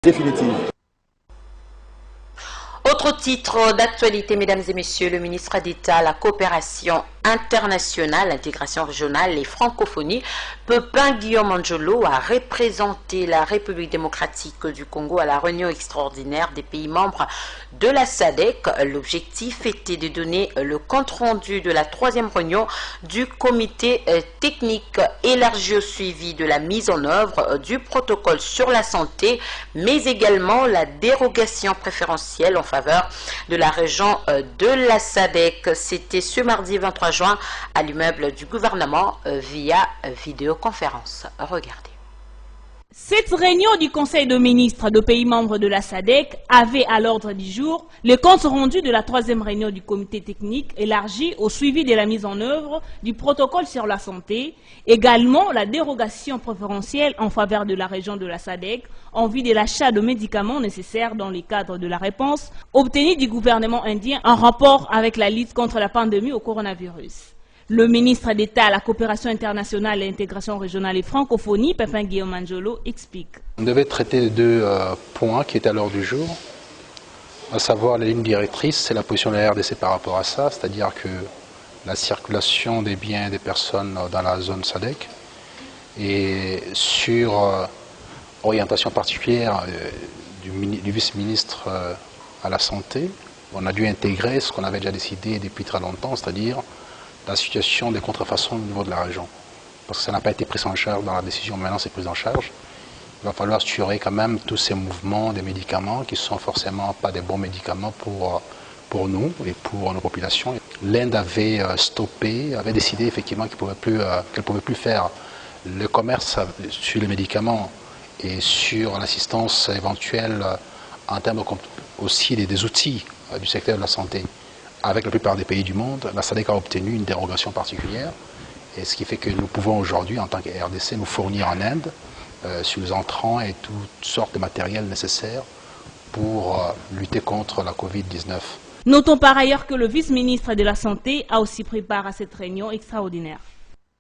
définitive. Autre titre d'actualité, mesdames et messieurs, le ministre d'État à la coopération internationale, l'intégration régionale et francophonie, Pepin Guillaume Angelot, a représenté la République démocratique du Congo à la réunion extraordinaire des pays membres de la SADC. L'objectif était de donner le compte-rendu de la 3e réunion du comité technique élargi au suivi de la mise en œuvre du protocole sur la santé, mais également la dérogation préférentielle en faveur de la région de la SADC. C'était ce mardi 23 juin à l'immeuble du gouvernement via vidéoconférence. Regardez. Cette réunion du Conseil de ministres de pays membres de la SADC avait à l'ordre du jour le compte rendu de la 3e réunion du comité technique élargi au suivi de la mise en œuvre du protocole sur la santé, également la dérogation préférentielle en faveur de la région de la SADC en vue de l'achat de médicaments nécessaires dans le cadre de la réponse obtenue du gouvernement indien en rapport avec la lutte contre la pandémie au coronavirus. Le ministre d'État à la coopération internationale et l'intégration régionale et francophonie, Pepin Guillaume Angelot, explique. On devait traiter de deux points qui étaient à l'ordre du jour, à savoir la ligne directrice et la position de la RDC par rapport à ça, c'est-à-dire que la circulation des biens et des personnes dans la zone SADC, et sur orientation particulière du vice-ministre à la santé, on a dû intégrer ce qu'on avait déjà décidé depuis très longtemps, c'est-à-dire la situation des contrefaçons au niveau de la région. Parce que ça n'a pas été pris en charge dans la décision, maintenant c'est pris en charge. Il va falloir assurer quand même tous ces mouvements des médicaments qui ne sont forcément pas des bons médicaments pour nous et pour nos populations. L'Inde avait stoppé, avait décidé effectivement qu'elle ne pouvait plus faire le commerce sur les médicaments et sur l'assistance éventuelle en termes aussi des outils du secteur de la santé. Avec la plupart des pays du monde, la SADC a obtenu une dérogation particulière, et ce qui fait que nous pouvons aujourd'hui, en tant que RDC, nous fournir en Inde sur les entrants et toutes sortes de matériel nécessaires pour lutter contre la Covid-19. Notons par ailleurs que le vice-ministre de la Santé a aussi pris part à cette réunion extraordinaire.